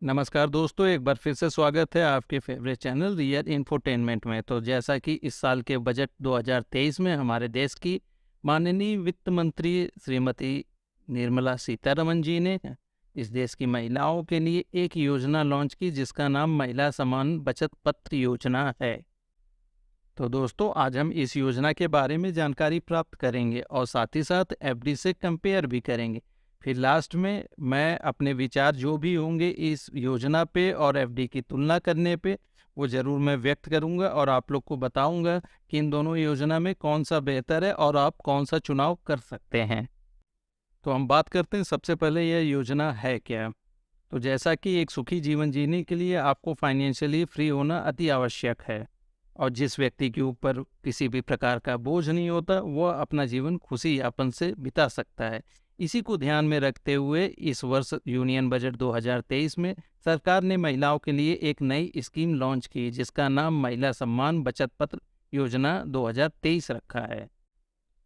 नमस्कार दोस्तों, एक बार फिर से स्वागत है आपके फेवरेट चैनल रियल इंफोटेनमेंट में। तो जैसा कि इस साल के बजट 2023 में हमारे देश की माननीय वित्त मंत्री श्रीमती निर्मला सीतारमण जी ने इस देश की महिलाओं के लिए एक योजना लॉन्च की जिसका नाम महिला सम्मान बचत पत्र योजना है। तो दोस्तों, आज हम इस योजना के बारे में जानकारी प्राप्त करेंगे और साथ ही साथ एफडी से कंपेयर भी करेंगे। फिर लास्ट में मैं अपने विचार जो भी होंगे इस योजना पे और एफडी की तुलना करने पे वो ज़रूर मैं व्यक्त करूंगा और आप लोग को बताऊंगा कि इन दोनों योजना में कौन सा बेहतर है और आप कौन सा चुनाव कर सकते हैं। तो हम बात करते हैं, सबसे पहले यह योजना है क्या। तो जैसा कि एक सुखी जीवन जीने के लिए आपको फाइनेंशियली फ्री होना अति आवश्यक है और जिस व्यक्ति के ऊपर किसी भी प्रकार का बोझ नहीं होता वह अपना जीवन खुशी यापन से बिता सकता है। इसी को ध्यान में रखते हुए इस वर्ष यूनियन बजट 2023 में सरकार ने महिलाओं के लिए एक नई स्कीम लॉन्च की जिसका नाम महिला सम्मान बचत पत्र योजना 2023 रखा है।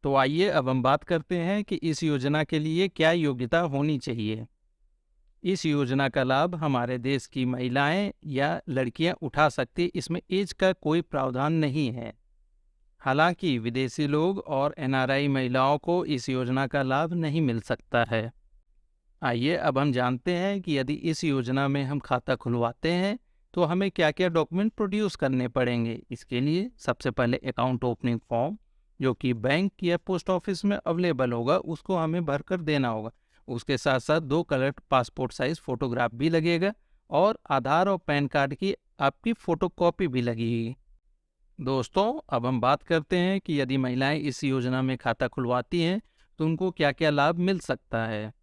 तो आइए अब हम बात करते हैं कि इस योजना के लिए क्या योग्यता होनी चाहिए। इस योजना का लाभ हमारे देश की महिलाएं या लड़कियां उठा सकती, इसमें एज का कोई प्रावधान नहीं है। हालांकि विदेशी लोग और एनआरआई महिलाओं को इस योजना का लाभ नहीं मिल सकता है। आइए अब हम जानते हैं कि यदि इस योजना में हम खाता खुलवाते हैं तो हमें क्या क्या डॉक्यूमेंट प्रोड्यूस करने पड़ेंगे। इसके लिए सबसे पहले अकाउंट ओपनिंग फॉर्म जो कि बैंक या पोस्ट ऑफिस में अवेलेबल होगा उसको हमें भरकर देना होगा। उसके साथ साथ 2 कलर पासपोर्ट साइज फोटोग्राफ भी लगेगा और आधार और पैन कार्ड की आपकी फोटोकॉपी भी लगेगी। दोस्तों, अब हम बात करते हैं कि यदि महिलाएं इस योजना में खाता खुलवाती हैं तो उनको क्या क्या लाभ मिल सकता है।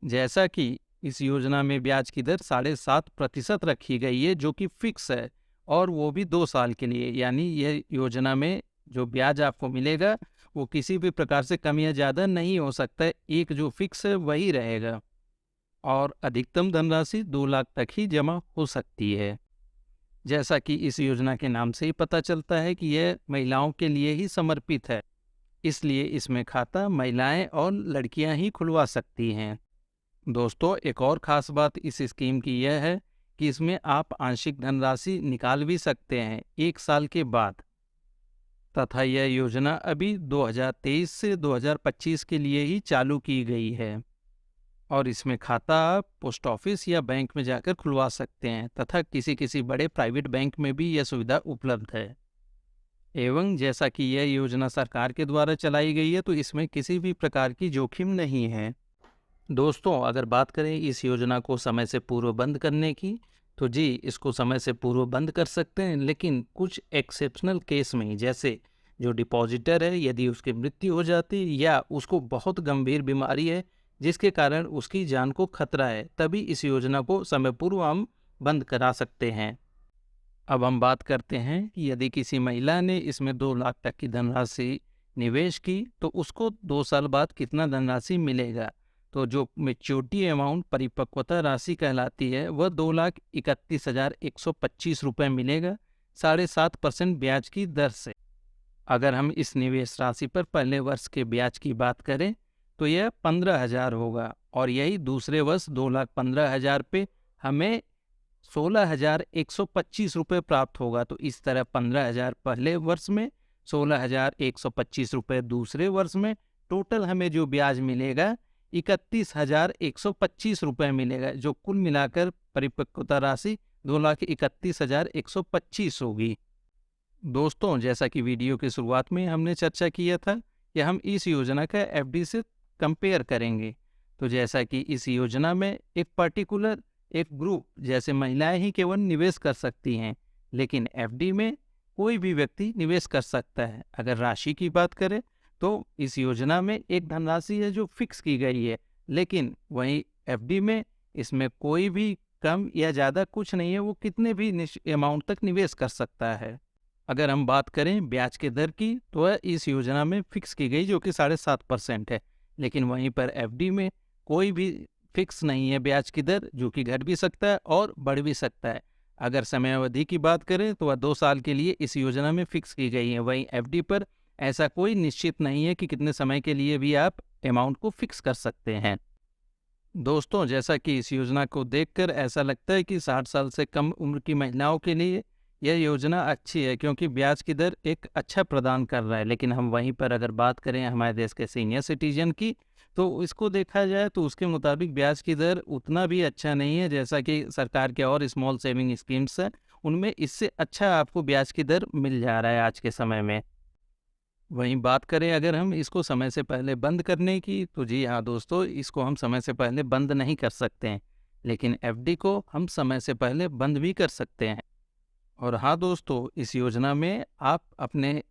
जैसा कि इस योजना में ब्याज की दर 7.5% रखी गई है जो कि फिक्स है और वो भी 2 साल के लिए, यानी यह योजना में जो ब्याज आपको मिलेगा वो किसी भी प्रकार से कम या ज़्यादा नहीं हो सकता है। एक जो फिक्स है वही रहेगा और अधिकतम धनराशि 2 लाख तक ही जमा हो सकती है। जैसा कि इस योजना के नाम से ही पता चलता है कि यह महिलाओं के लिए ही समर्पित है, इसलिए इसमें खाता महिलाएं और लड़कियां ही खुलवा सकती हैं। दोस्तों, एक और ख़ास बात इस स्कीम की यह है कि इसमें आप आंशिक धनराशि निकाल भी सकते हैं 1 साल के बाद, तथा यह योजना अभी 2023 से 2025 के लिए ही चालू की गई है और इसमें खाता आप पोस्ट ऑफिस या बैंक में जाकर खुलवा सकते हैं तथा किसी किसी बड़े प्राइवेट बैंक में भी यह सुविधा उपलब्ध है। एवं जैसा कि यह योजना सरकार के द्वारा चलाई गई है तो इसमें किसी भी प्रकार की जोखिम नहीं है। दोस्तों, अगर बात करें इस योजना को समय से पूर्व बंद करने की तो जी, इसको समय से पूर्व बंद कर सकते हैं, लेकिन कुछ एक्सेप्शनल केस में, जैसे जो डिपॉजिटर है यदि उसकी मृत्यु हो जाती या उसको बहुत गंभीर बीमारी है जिसके कारण उसकी जान को खतरा है, तभी इस योजना को समय पूर्व हम बंद करा सकते हैं। अब हम बात करते हैं कि यदि किसी महिला ने इसमें 2 लाख तक की धनराशि निवेश की तो उसको 2 साल बाद कितना धनराशि मिलेगा। तो जो मैच्योरिटी अमाउंट परिपक्वता राशि कहलाती है वह 2,31,125 रुपये मिलेगा 7.5% ब्याज की दर से। अगर हम इस निवेश राशि पर पहले वर्ष के ब्याज की बात करें तो यह 15,000 होगा और यही दूसरे वर्ष 2,15,000 पे हमें 16,125 रुपये प्राप्त होगा। तो इस तरह 15,000 पहले वर्ष में, 16,125 रुपये दूसरे वर्ष में, टोटल हमें जो ब्याज मिलेगा 31,125 रुपये मिलेगा, जो कुल मिलाकर परिपक्वता राशि 2,31,125 होगी। दोस्तों, जैसा कि वीडियो की शुरुआत में हमने चर्चा किया था कि हम इस योजना का एफडी से कंपेयर करेंगे। तो जैसा कि इस योजना में एक पर्टिकुलर एक ग्रुप जैसे महिलाएं ही केवल निवेश कर सकती हैं, लेकिन एफडी में कोई भी व्यक्ति निवेश कर सकता है। अगर राशि की बात करें तो इस योजना में एक धनराशि है जो फिक्स की गई है, लेकिन वहीं एफडी में इसमें कोई भी कम या ज़्यादा कुछ नहीं है, वो कितने भी अमाउंट तक निवेश कर सकता है। अगर हम बात करें ब्याज के दर की तो वह इस योजना में फिक्स की गई जो कि 7.5% है, लेकिन वहीं पर एफडी में कोई भी फिक्स नहीं है ब्याज की दर, जो कि घट भी सकता है और बढ़ भी सकता है। अगर समय अवधि की बात करें तो वह 2 साल के लिए इस योजना में फिक्स की गई है, वहीं एफडी पर ऐसा कोई निश्चित नहीं है कि कितने समय के लिए भी आप अमाउंट को फिक्स कर सकते हैं। दोस्तों, जैसा कि इस योजना को देखकर ऐसा लगता है कि 60 साल से कम उम्र की महिलाओं के लिए यह योजना अच्छी है, क्योंकि ब्याज की दर एक अच्छा प्रदान कर रहा है। लेकिन हम वहीं पर अगर बात करें हमारे देश के सीनियर सिटीजन की, तो इसको देखा जाए तो उसके मुताबिक ब्याज की दर उतना भी अच्छा नहीं है। जैसा कि सरकार के और स्मॉल सेविंग स्कीम्स हैं, उनमें इससे अच्छा आपको ब्याज की दर मिल जा रहा है आज के समय में। वहीं बात करें अगर हम इसको समय से पहले बंद करने की, तो जी हाँ दोस्तों, इसको हम समय से पहले बंद नहीं कर सकते हैं, लेकिन एफडी को हम समय से पहले बंद भी कर सकते हैं। और हाँ दोस्तों, इस योजना में आप अपने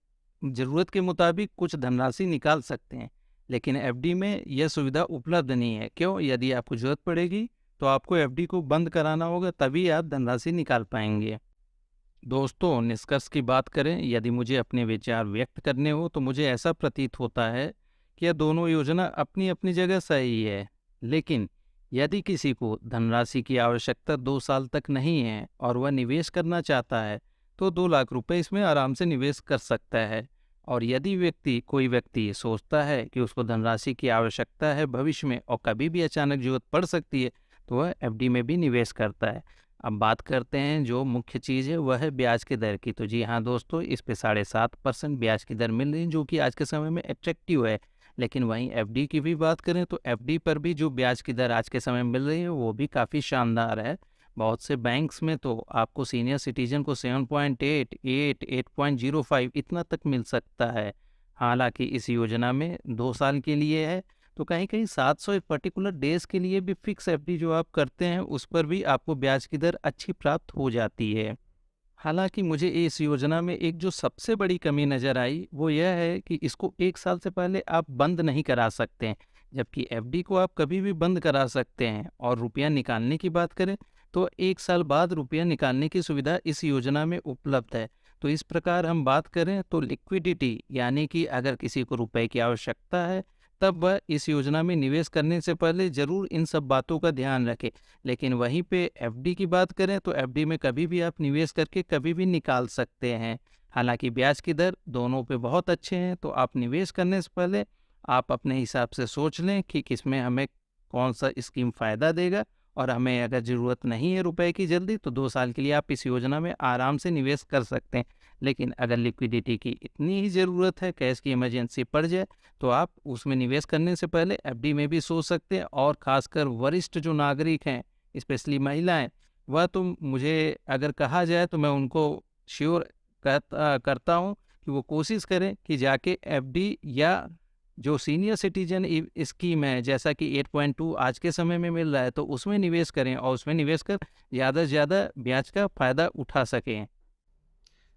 ज़रूरत के मुताबिक कुछ धनराशि निकाल सकते हैं, लेकिन एफडी में यह सुविधा उपलब्ध नहीं है। क्यों? यदि आपको ज़रूरत पड़ेगी तो आपको एफडी को बंद कराना होगा, तभी आप धनराशि निकाल पाएंगे। दोस्तों, निष्कर्ष की बात करें, यदि मुझे अपने विचार व्यक्त करने हो तो मुझे ऐसा प्रतीत होता है कि यह दोनों योजना अपनी अपनी जगह सही है। लेकिन यदि किसी को धनराशि की आवश्यकता 2 साल तक नहीं है और वह निवेश करना चाहता है, तो 2 लाख रुपए इसमें आराम से निवेश कर सकता है। और यदि कोई व्यक्ति सोचता है कि उसको धनराशि की आवश्यकता है भविष्य में और कभी भी अचानक जरूरत पड़ सकती है, तो वह एफडी में भी निवेश करता है। अब बात करते हैं जो मुख्य चीज़ है, वह है ब्याज की दर की। तो जी हाँ दोस्तों, इस पे 7.5% ब्याज की दर मिल रही है, जो कि आज के समय में अट्रैक्टिव है। लेकिन वहीं एफडी की भी बात करें तो एफडी पर भी जो ब्याज की दर आज के समय में मिल रही है, वो भी काफ़ी शानदार है। बहुत से बैंक्स में तो आपको सीनियर सिटीजन को 7.8, 8, 8.05 इतना तक मिल सकता है। हालांकि इस योजना में 2 साल के लिए है, तो कहीं-कहीं 700 पर्टिकुलर डेज़ के लिए भी फिक्स एफडी जो आप करते हैं, उस पर भी आपको ब्याज की दर अच्छी प्राप्त हो जाती है। हालाँकि मुझे इस योजना में एक जो सबसे बड़ी कमी नज़र आई, वो यह है कि इसको 1 साल से पहले आप बंद नहीं करा सकते हैं, जबकि एफडी को आप कभी भी बंद करा सकते हैं। और रुपया निकालने की बात करें, तो 1 साल बाद रुपया निकालने की सुविधा इस योजना में उपलब्ध है। तो इस प्रकार हम बात करें तो लिक्विडिटी, यानी कि अगर किसी को रुपए की आवश्यकता है, तब वह इस योजना में निवेश करने से पहले ज़रूर इन सब बातों का ध्यान रखें। लेकिन वहीं पे एफडी की बात करें तो एफडी में कभी भी आप निवेश करके कभी भी निकाल सकते हैं। हालांकि ब्याज की दर दोनों पे बहुत अच्छे हैं, तो आप निवेश करने से पहले आप अपने हिसाब से सोच लें कि किसमें हमें कौन सा स्कीम फ़ायदा देगा। और हमें अगर ज़रूरत नहीं है रुपए की जल्दी, तो 2 साल के लिए आप इस योजना में आराम से निवेश कर सकते हैं। लेकिन अगर लिक्विडिटी की इतनी ही ज़रूरत है, कैश की इमरजेंसी पड़ जाए, तो आप उसमें निवेश करने से पहले एफडी में भी सोच सकते हैं। और ख़ासकर वरिष्ठ जो नागरिक हैं, स्पेशली महिलाएं, वह तो मुझे अगर कहा जाए तो मैं उनको श्योर करता हूँ कि वो कोशिश करें कि जाके एफडी या जो सीनियर सिटीजन स्कीम है, जैसा कि 8.2 आज के समय में मिल रहा है, तो उसमें निवेश करें और उसमें निवेश कर ज़्यादा से ज़्यादा ब्याज का फ़ायदा उठा सकें।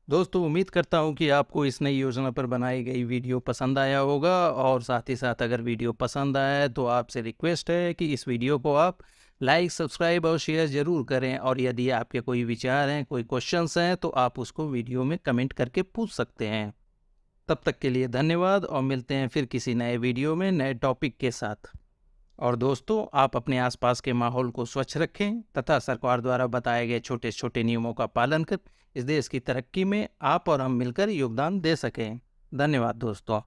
दोस्तों, उम्मीद करता हूँ कि आपको इस नई योजना पर बनाई गई वीडियो पसंद आया होगा। और साथ ही साथ अगर वीडियो पसंद आया है तो आपसे रिक्वेस्ट है कि इस वीडियो को आप लाइक, सब्सक्राइब और शेयर ज़रूर करें। और यदि आपके कोई विचार हैं, कोई क्वेश्चंस हैं, तो आप उसको वीडियो में कमेंट करके पूछ सकते हैं। तब तक के लिए धन्यवाद और मिलते हैं फिर किसी नए वीडियो में नए टॉपिक के साथ। और दोस्तों, आप अपने आसपास के माहौल को स्वच्छ रखें तथा सरकार द्वारा बताए गए छोटे छोटे नियमों का पालन कर इस देश की तरक्की में आप और हम मिलकर योगदान दे सकें। धन्यवाद दोस्तों।